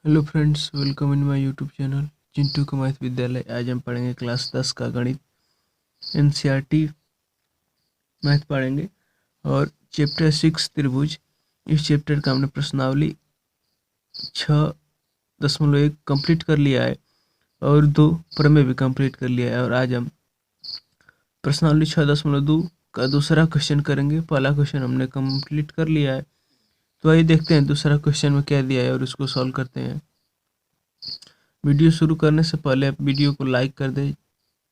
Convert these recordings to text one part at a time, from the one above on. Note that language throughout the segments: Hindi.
Hello friends, welcome in my YouTube channel Chintu का मैथ विद्यालय। आज हम पढ़ेंगे क्लास 10 का गणित एनसीईआरटी मैथ पढ़ेंगे और चैप्टर 6 त्रिभुज। इस चैप्टर का हमने प्रश्नावली 6.1 कंप्लीट कर लिया है और 2 प्रमेय भी कंप्लीट कर लिया है। और आज हम प्रश्नावली 6.2 का दूसरा क्वेश्चन करेंगे। पहला क्वेश्चन हमने कंप्लीट कर लिया है, तो आइए देखते हैं दूसरा क्वेश्चन में क्या दिया है और उसको सॉल्व करते हैं। वीडियो शुरू करने से पहले आप वीडियो को लाइक कर दें,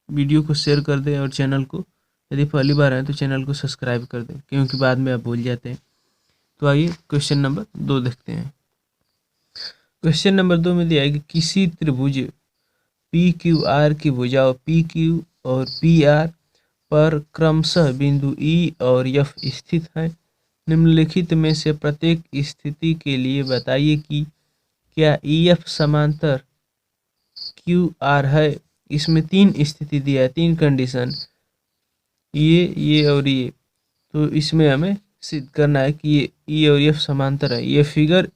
वीडियो को शेयर कर दें और चैनल को, यदि पहली बार आए तो चैनल को सब्सक्राइब कर दें, क्योंकि बाद में आप भूल जाते हैं। तो आइए क्वेश्चन नंबर 2 देखते हैं। क्वेश्चन नंबर 2 में दिया है कि किसी त्रिभुज पी क्यू आर की भुजाओं पी क्यू और पी आर पर क्रमशः बिंदु ई और एफ स्थित है। निम्नलिखित में से प्रत्येक स्थिति के लिए बताइए कि क्या ई एफ समांतर क्यू आर है। इसमें 3 स्थिति दिया है, 3 कंडीशन, ये और ये। तो इसमें हमें सिद्ध करना है कि ये ई और एफ समांतर है। ये फिगर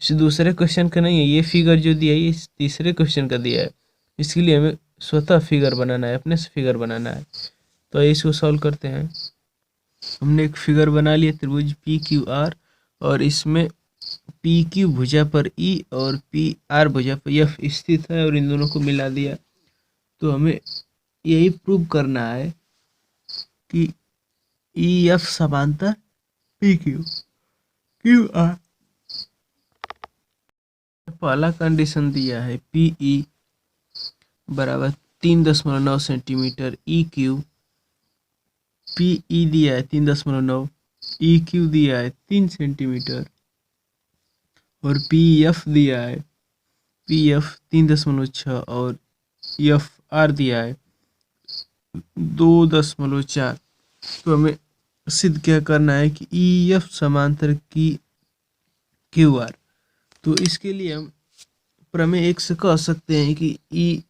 इस दूसरे क्वेश्चन का नहीं है, ये फिगर जो दिया है ये तीसरे क्वेश्चन का दिया है। इसके लिए हमें स्वतः फिगर बनाना है, अपने से फिगर बनाना है। तो इसको सॉल्व करते हैं। हमने एक फिगर बना लिया त्रिभुज पी क्यू आर, और इसमें पी क्यू भुजा पर ई और पी आर भुजा पर एफ स्थित है और इन दोनों को मिला दिया। तो हमें यही प्रूव करना है कि ई एफ समांतर पी क्यू क्यू आर। पहला कंडीशन दिया है पी ई बराबर 3.9 centimetre, E Q P E दिया है 3.9, ई क्यू दिया है 3 सेंटीमीटर और पी एफ दिया है पी एफ 3.6 और एफ आर दिया है 2.4। तो हमें सिद्ध क्या करना है कि ई एफ समांतर की क्यू आर। तो इसके लिए हम प्रमेय 1 से कह सकते हैं कि ई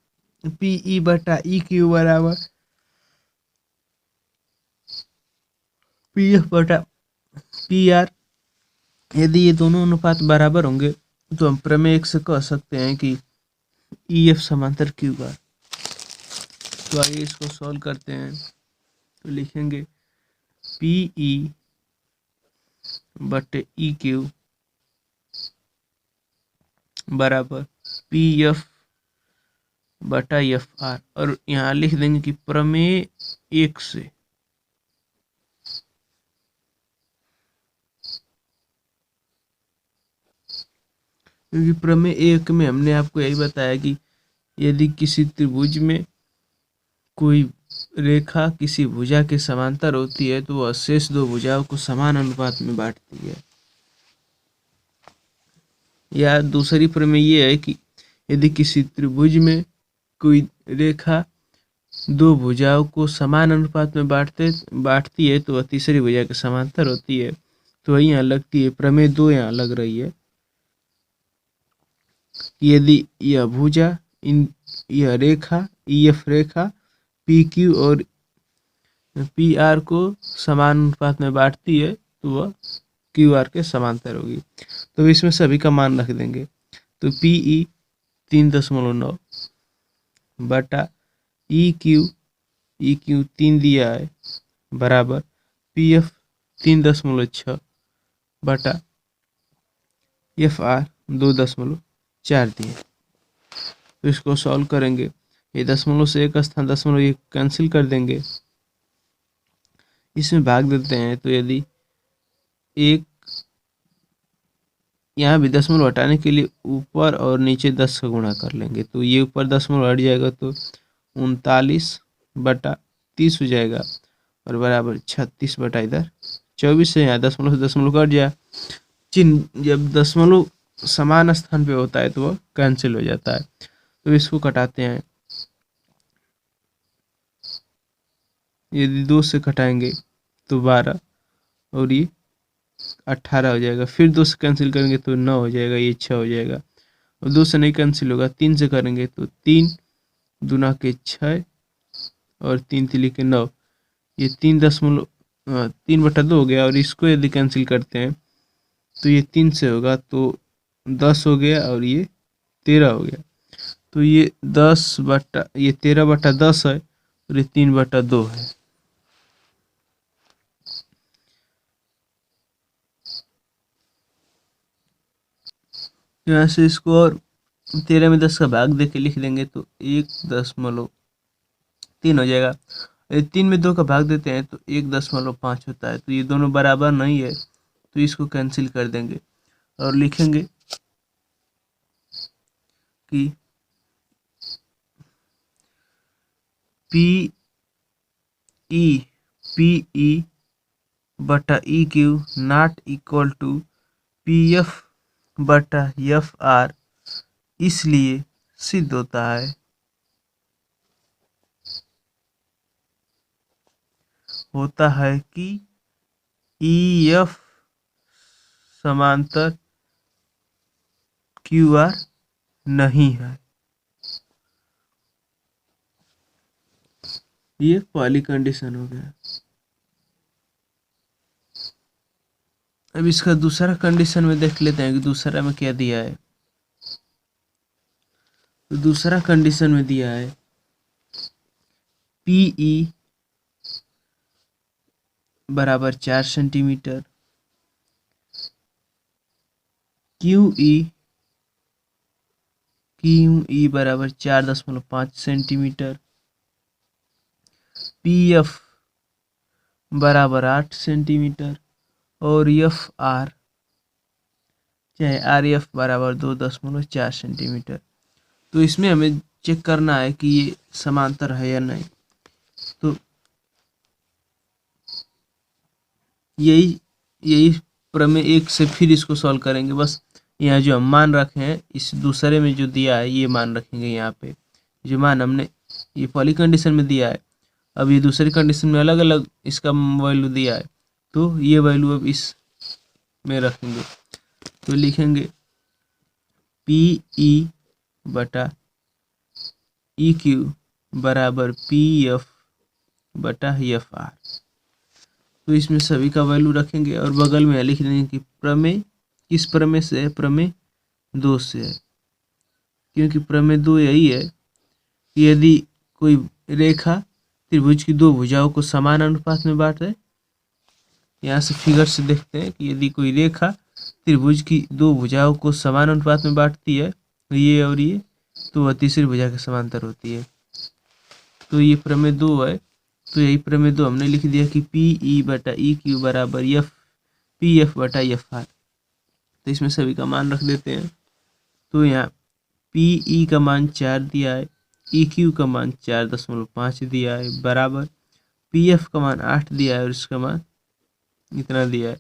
पी ई बटा ई क्यू बराबर पी एफ बटा पी आर। यदि ये दोनों अनुपात बराबर होंगे तो हम प्रमेय 1 से कह सकते हैं कि ई एफ समांतर क्यू आर। तो आइए इसको सॉल्व करते हैं। तो लिखेंगे पी ई बटे ई क्यू बराबर पी एफ बटा एफ आर, और यहाँ लिख देंगे कि प्रमेय 1 से क्योंकि प्रमेय 1 में हमने आपको यही बताया कि यदि किसी त्रिभुज में कोई रेखा किसी भुजा के समांतर होती है तो वह शेष 2 भुजाओं को समान अनुपात में बांटती है। या दूसरी प्रमेय ये है कि यदि किसी त्रिभुज में कोई रेखा 2 भुजाओं को समान अनुपात में बांटती है तो वह तीसरी भुजा के समांतर होती है। तो वही यहाँ लगती है, प्रमेय 2 यहाँ लग रही है। यदि यह भुजा यह रेखा EF रेखा पी क्यू और पी आर को समान अनुपात में बांटती है तो वह क्यू आर के समांतर होगी। तो इसमें सभी का मान रख देंगे। तो पी ई 3.9 बटा ई क्यू 3 दिया है बराबर पी एफ 3.6 बटा एफ आर 2.4 दिए। तो इसको सॉल्व करेंगे। ये दशमलव से एक स्थान दशमलव ये कैंसिल कर देंगे, इसमें भाग देते हैं। तो यदि एक यहाँ भी दशमलव हटाने के लिए ऊपर और नीचे 10 का गुणा कर लेंगे, तो ये ऊपर दशमलव हट जाएगा तो 39/30 हो जाएगा और बराबर 36 बटा इधर 24 से यहाँ दशमलव से दशमलव कट जाए। चिन्ह जब दशमलव समान स्थान पे होता है तो वह कैंसिल हो जाता है। तो इसको कटाते हैं। यदि 2 से घटाएंगे तो 12 और ये 18 हो जाएगा। फिर 2 से कैंसिल करेंगे तो 9 हो जाएगा, ये 6 हो जाएगा। और 2 से नहीं कैंसिल होगा, 3 से करेंगे तो 3 दूना के 6 और 3 तिली के 9, ये 3.2 हो गया। और इसको यदि कैंसिल करते हैं तो ये 3 से होगा तो 10 हो गया और ये 13 हो गया। तो ये 13/10 है और ये 3/2 है। यहाँ से इसको और 13 में 10 का भाग दे के लिख देंगे तो 1.3 हो जाएगा। यदि 3 में 2 का भाग देते हैं तो 1.5 होता है। तो ये दोनों बराबर नहीं है तो इसको कैंसिल कर देंगे और लिखेंगे कि PE बटा EQ not equal to PF बटा FR, इसलिए सिद्ध होता है कि EF समांतर QR नहीं है। ये पहली कंडीशन हो गया। अब इसका दूसरा कंडीशन में देख लेते हैं कि दूसरा में क्या दिया है। तो दूसरा कंडीशन में दिया है PE बराबर 4 सेंटीमीटर, QE बराबर 4.5 सेंटीमीटर, PF बराबर 8 सेंटीमीटर और FR चाहे RF बराबर 2.4 सेंटीमीटर। तो इसमें हमें चेक करना है कि ये समांतर है या नहीं। तो यही प्रमेय 1 से फिर इसको सॉल्व करेंगे। बस यहाँ जो हम मान रखे हैं इस दूसरे में जो दिया है ये मान रखेंगे। यहाँ पे जो मान हमने ये पहली कंडीशन में दिया है, अब ये दूसरी कंडीशन में अलग अलग इसका वैल्यू दिया है तो ये वैल्यू अब इस में रखेंगे। तो लिखेंगे PE बटा EQ बराबर PF बटा FR। तो इसमें सभी का वैल्यू रखेंगे और बगल में लिख देंगे कि प्रमेय किस प्रमेय से है, प्रमेय 2 से है। क्योंकि प्रमेय 2 यही है कि यदि कोई रेखा त्रिभुज की दो भुजाओं को समान अनुपात में बांटे, यहाँ से फिगर से देखते हैं कि यदि कोई रेखा त्रिभुज की दो भुजाओं को समान अनुपात में बांटती है, ये और ये, तो वह तीसरी भुजा के समांतर होती है। तो ये प्रमेय 2 है। तो यही प्रमेय 2 हमने लिख दिया कि PE बटा EQ बराबर PF बटा FR। तो इसमें सभी का मान रख देते हैं। तो यहाँ PE का मान 4 दिया है, EQ का मान 4.5 दिया है, बराबर PF का मान 8 दिया है और इसका मान इतना दिया है।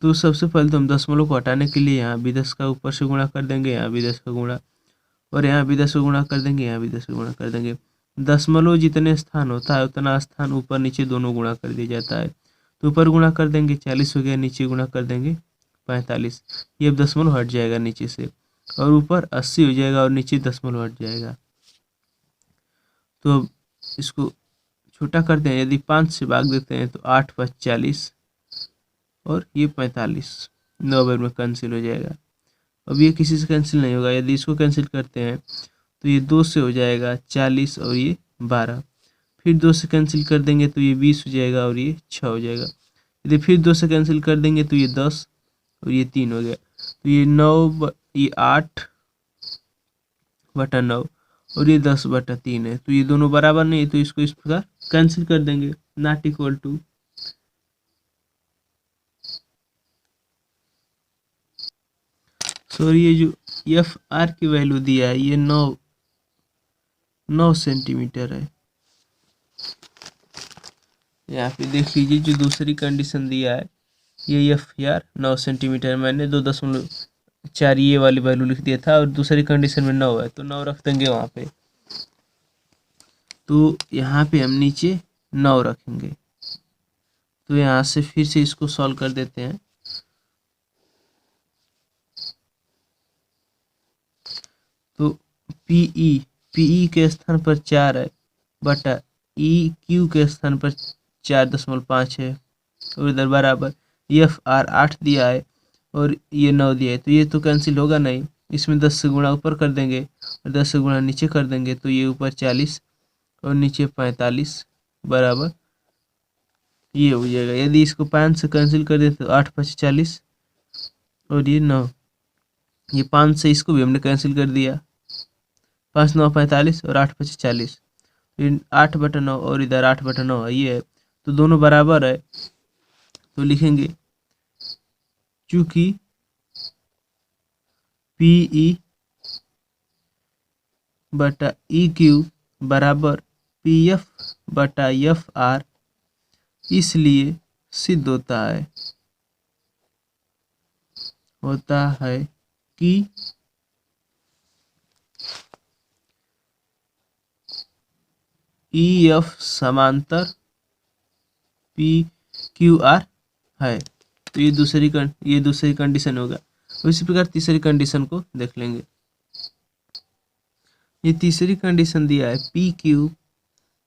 तो सबसे पहले तो हम दशमलव को हटाने के लिए यहाँ भी 10 का ऊपर से गुणा कर देंगे, यहाँ भी 10 का गुणा, और यहाँ भी 10 का गुणा कर देंगे, यहाँ भी 10 का गुणा कर देंगे। दशमलव जितने स्थान होता है उतना स्थान ऊपर नीचे दोनों गुणा कर दिया जाता है। तो ऊपर गुणा कर देंगे 40 हो गया, नीचे गुणा कर देंगे 45। ये अब दशमलव हट जाएगा नीचे से, और ऊपर 80 हो जाएगा और नीचे दशमलव हट जाएगा। तो अब इसको छोटा करते हैं। यदि 5 से भाग देते हैं तो 8 × 5 = 40 और ये 45, 9 बार में कैंसिल हो जाएगा। अब ये किसी से कैंसिल नहीं होगा। यदि इसको कैंसिल करते हैं तो ये 2 से हो जाएगा 40 और ये 12, फिर 2 से कैंसिल कर देंगे तो ये 20 हो जाएगा और ये 6 हो जाएगा। यदि फिर 2 से कैंसिल कर देंगे तो ये 10 और ये 3 हो गया। तो ये 8/9 और ये 10/3 है। तो ये दोनों बराबर नहीं है तो इसको इस प्रकार कैंसिल कर देंगे, नॉट इक्वल टू। सॉरी, ये जो FR की वैल्यू दिया है ये 9 सेंटीमीटर है। यहाँ पे देख लीजिए जो दूसरी कंडीशन दिया है ये FR 9 सेंटीमीटर, मैंने 2.4 ये वाली वैल्यू लिख दिया था और दूसरी कंडीशन में 9 है तो 9 रख देंगे वहाँ पे। तो यहाँ पे हम नीचे 9 रखेंगे। तो यहाँ से फिर से इसको सॉल्व कर देते हैं। तो PE के स्थान पर 4 है बटा EQ के स्थान पर 4.5 है और इधर बराबर FR 8 दिया है और ये 9 दिया है, तो ये तो कैंसिल होगा नहीं। इसमें 10 से गुणा ऊपर कर देंगे और 10 से गुणा नीचे कर देंगे, तो ये ऊपर 40 और नीचे 45 बराबर ये हो जाएगा। यदि इसको 5 से कैंसिल कर दें तो 8 5 40 और ये 9, ये 5 से इसको भी हमने कैंसिल कर दिया, 5 9 45 और 8 5 40, 8/9 और इधर 8/9 है, ये है तो दोनों बराबर है। तो लिखेंगे चूंकि पी ई बटा ई क्यू बराबर पी एफ बटा एफ आर, इसलिए सिद्ध होता है कि ई एफ समांतर पी क्यू आर है। तो ये दूसरी कंडीशन होगा। उसी प्रकार तीसरी कंडीशन को देख लेंगे। ये तीसरी कंडीशन दिया है पी क्यू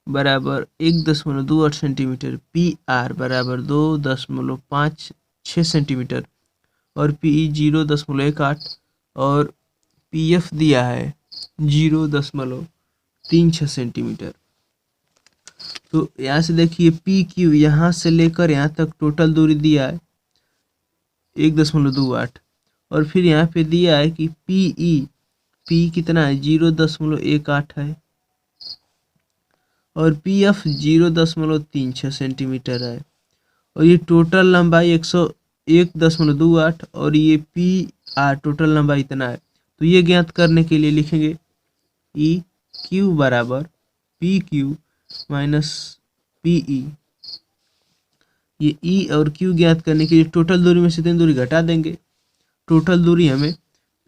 बराबर 1.28 सेंटीमीटर, पी आर बराबर 2.56 सेंटीमीटर और पी ई 0.18 और पी एफ दिया है 0.36 सेंटीमीटर। तो यहाँ से देखिए पी क्यू यहाँ से लेकर यहाँ तक टोटल दूरी दिया है 1.28 और फिर यहाँ पे दिया है कि पी कितना है 0.18 है और पी एफ 0.36 सेंटीमीटर है और ये टोटल लंबाई 101.28 और ये पी आर टोटल लंबाई इतना है। तो ये ज्ञात करने के लिए लिखेंगे ई क्यू बराबर P Q minus P E. ये ई और क्यू ज्ञात करने के लिए टोटल दूरी में से 3 दूरी घटा देंगे। टोटल दूरी हमें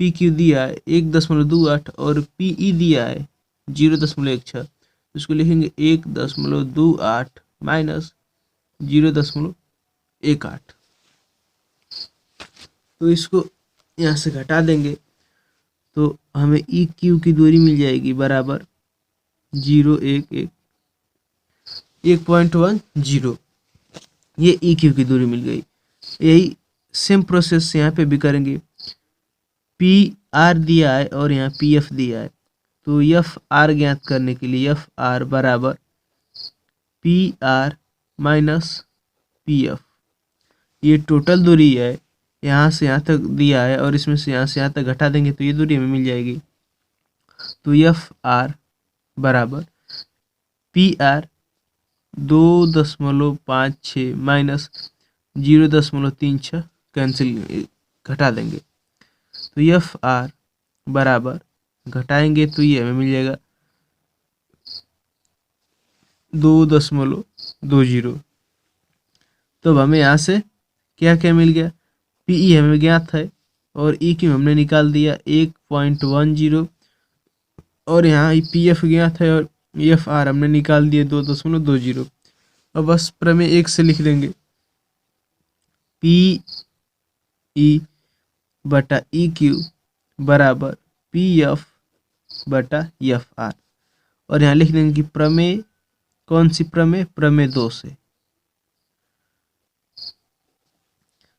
पी क्यू दिया है 1.28 और पी ई दिया है 0.16, इसको लिखेंगे 1.28 माइनस 0.18। तो इसको यहाँ से घटा देंगे तो हमें ई क्यू की दूरी मिल जाएगी बराबर 1.10। ये ई क्यू की दूरी मिल गई। यही सेम प्रोसेस यहाँ पे भी करेंगे। पी आर दिया है और यहाँ पी एफ दिया है, तो एफ आर ज्ञात करने के लिए एफ आर बराबर P R minus P F. ये टोटल दूरी है, यहाँ से यहाँ तक दिया है और इसमें से यहाँ तक घटा देंगे तो ये दूरी हमें मिल जाएगी। तो एफ आर बराबर पी आर 2.56 माइनस 0.36 कैंसिल घटा देंगे तो एफ आर बराबर घटाएंगे तो ये हमें मिल जाएगा 2.20। तो अब हमें यहाँ से क्या क्या मिल गया, पी ई हमें ज्ञात है और ई क्यू हमने निकाल दिया 1.10 और यहाँ पी एफ ज्ञात है और एफ आर हमने निकाल दिया 2.20। अब बस प्रमेय 1 से लिख देंगे पी ई बटा ई क्यू बराबर पी एफ बटा एफ आर और यहाँ लिख देंगे कि प्रमेय कौन सी प्रमेय, प्रमेय 2 से।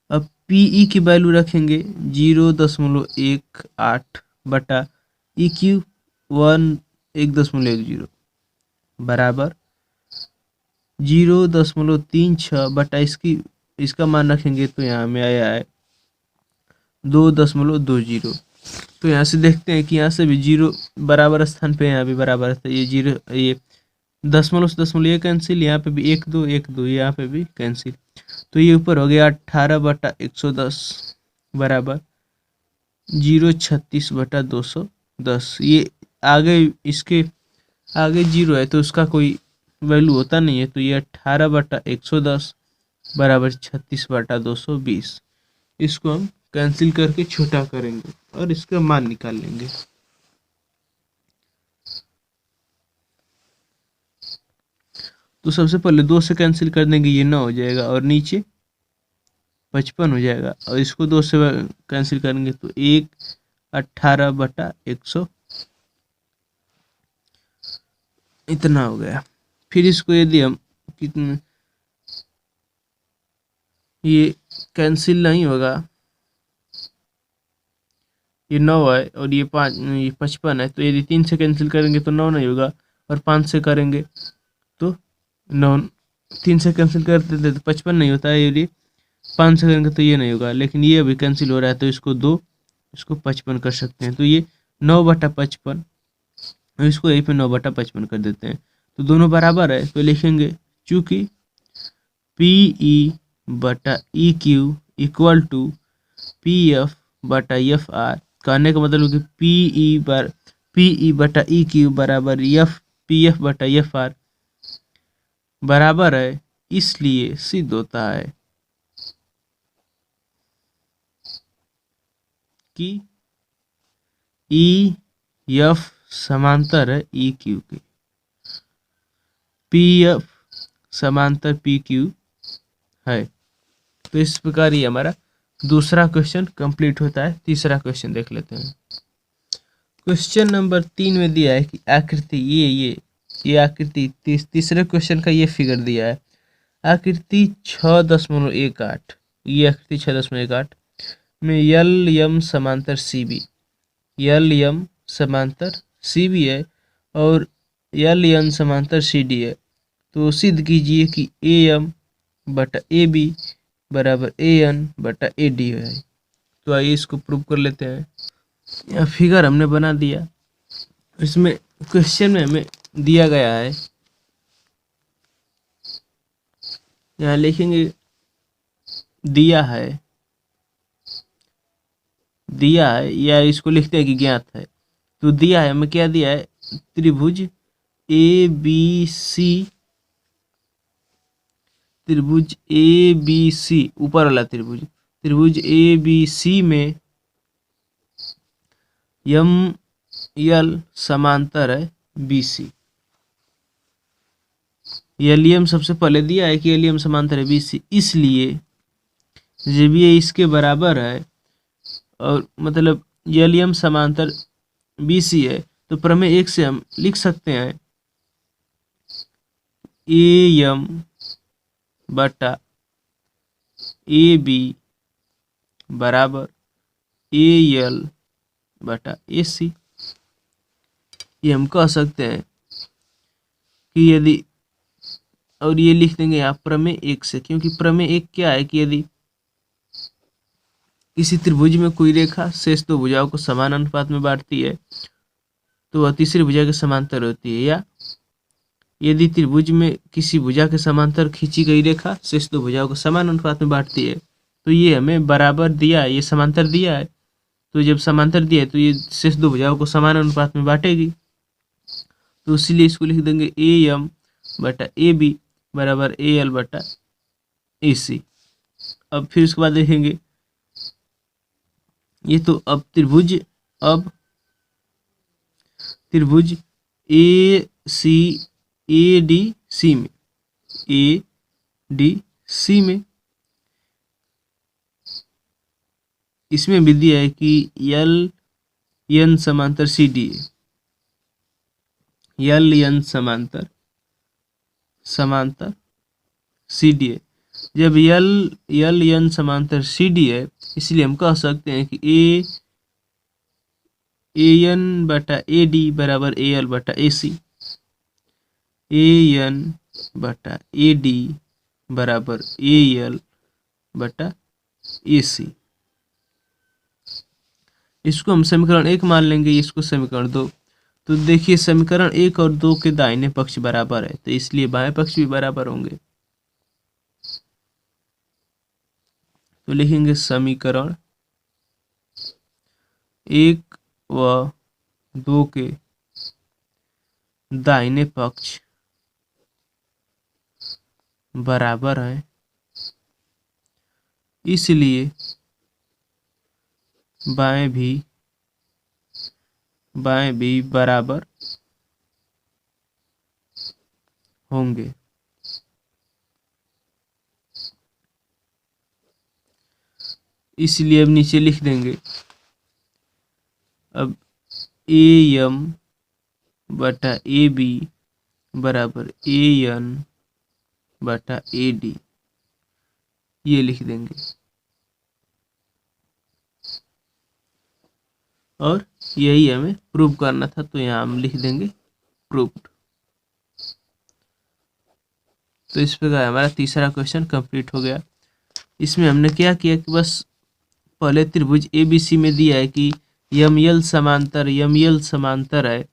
अब पी ई की वैल्यू रखेंगे 0.18 बटा ई क्यू 1.10 बराबर 0.36 बटा इसका मान रखेंगे तो यहाँ में आया है 2.20। तो यहाँ से देखते हैं कि यहाँ से भी 0 बराबर स्थान पे यहाँ भी बराबर है, ये 0 ये दशमलव से दशमलव ये कैंसिल, यहाँ पे भी 1 2 1 2 यहाँ पे भी कैंसिल। तो ये ऊपर हो गया 18/110 बराबर 0.36/210। ये आगे इसके आगे 0 है तो उसका कोई वैल्यू होता नहीं है, तो ये 18/110 बराबर 36/220। इसको हम कैंसिल करके छोटा करेंगे और इसका मान निकाल लेंगे। तो सबसे पहले 2 से कैंसिल कर देंगे, ये 9 हो जाएगा और नीचे 55 हो जाएगा और इसको 2 से कैंसिल करेंगे तो 18/100 इतना हो गया। फिर इसको यदि हम कितने ये कैंसिल नहीं होगा ये 9 है और ये 5, ये 55 है। तो यदि 3 से कैंसिल करेंगे तो 9 नहीं होगा, और 5 से करेंगे तो 9, 3 से कैंसिल कर देते तो 55 नहीं होता है, यदि 5 से करेंगे तो ये नहीं होगा। लेकिन ये अभी कैंसिल हो रहा है तो इसको 2, इसको 55 कर सकते हैं। तो ये 9/55, और इसको यहीं पे 9/55 कर देते हैं। तो दोनों बराबर है, तो लिखेंगे चूंकि PE/EQ इक्वल टू PF/FR। कहने का मतलब कि PE/EQ बराबर PF/FR बराबर है, इसलिए सिद्ध होता है कि EF समांतर है EQ के, PF समांतर PQ है। तो इस प्रकार ये हमारा दूसरा क्वेश्चन कंप्लीट होता है। तीसरा क्वेश्चन देख लेते हैं। क्वेश्चन नंबर 3 में दिया है कि आकृति ये आकृति तीसरे क्वेश्चन का ये फिगर दिया है। आकृति 6.18, ये आकृति 6.18 में LM समांतर CB, LM समांतर CB है और LN समांतर CD है। तो सिद्ध कीजिए कि AM/AB बराबर AN/AD है। तो आइए इसको प्रूव कर लेते हैं। यह फिगर हमने बना दिया। इसमें क्वेश्चन में हमें दिया गया है, यहाँ लिखेंगे दिया है या इसको लिखते हैं कि ज्ञात है। तो दिया है हमें, क्या दिया है, त्रिभुज ABC, ऊपर वाला त्रिभुज ABC में ML समांतर है BC। LM सबसे पहले दिया है कि LM समांतर है BC, इसलिए जब ये इसके बराबर है और मतलब LM समांतर BC है, तो प्रमेय 1 से हम लिख सकते हैं AM/AB बराबर AL/AC। ये हम कह सकते हैं कि यदि, और ये लिख देंगे यहाँ प्रमेय 1 से, क्योंकि प्रमेय 1 क्या है कि यदि किसी त्रिभुज में कोई रेखा शेष दो भुजाओं को समान अनुपात में बांटती है तो वह तीसरी भुजा के समांतर होती है, या यदि त्रिभुज में किसी भुजा के समांतर खींची गई रेखा शेष दो भुजाओं को समान अनुपात में बांटती है, तो ये हमें बराबर दिया है, ये समांतर दिया है। तो जब समांतर दिया है तो ये शेष दो भुजाओं को समान अनुपात में बांटेगी। तो इसीलिए इसको लिख देंगे AM/AB बराबर AL/AC। अब फिर उसके बाद देखेंगे, ये तो अब त्रिभुज ADC में इसमें भी दिया है कि LN समांतर CD है, LN समांतर CD है। जब LN समांतर CD है, इसलिए हम कह सकते हैं कि AN/AD बराबर AL/AC, AN/AD बराबर AL/AC। इसको हम समीकरण 1 मान लेंगे, इसको समीकरण 2। तो देखिए समीकरण 1 और 2 के दाहिने पक्ष बराबर है, तो इसलिए बाएं पक्ष भी बराबर होंगे। तो लिखेंगे समीकरण 1 व 2 के दाहिने पक्ष बराबर है, इसलिए बाएं भी बराबर होंगे। इसलिए अब नीचे लिख देंगे, अब AM/AB बराबर AN/AD, ये लिख देंगे। और यही हमें प्रूव करना था, तो यहाँ हम लिख देंगे प्रूव्ड। तो इस प्रकार हमारा तीसरा क्वेश्चन कंप्लीट हो गया। इसमें हमने क्या किया कि बस पहले त्रिभुज ABC में दिया है कि यमयल समांतर है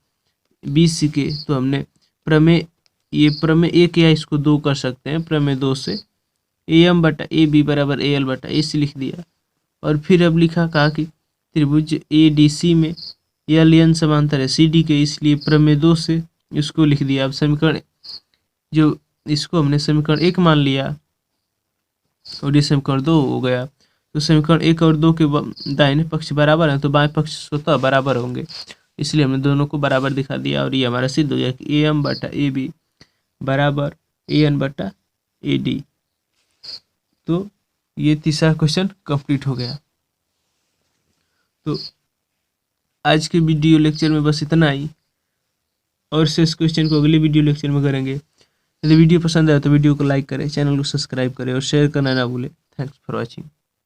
BC के, तो हमने प्रमेय एक या इसको 2 कर सकते हैं, प्रमेय 2 से AM बटा AB बराबर AL बटा AC लिख दिया। और फिर अब कहा कि त्रिभुज ADC में LN समांतर है CD के, इसलिए प्रमेय 2 से इसको लिख दिया। अब समीकरण जो इसको हमने समीकरण 1 मान लिया और ये समीकरण 2 हो गया। तो समीकरण 1 और 2 के दाहिने पक्ष बराबर हैं, तो बाएं पक्ष स्वतः बराबर होंगे, इसलिए हमने दोनों को बराबर दिखा दिया। और ये हमारा सिद्ध हो गया कि AM बटा AB बराबर AN बटा AD। तो ये तीसरा क्वेश्चन कंप्लीट हो गया। तो आज के वीडियो लेक्चर में बस इतना ही, और शेष क्वेश्चन को अगले वीडियो लेक्चर में करेंगे। यदि वीडियो पसंद आए तो वीडियो को लाइक करें, चैनल को सब्सक्राइब करें और शेयर करना ना भूलें। Thanks for watching.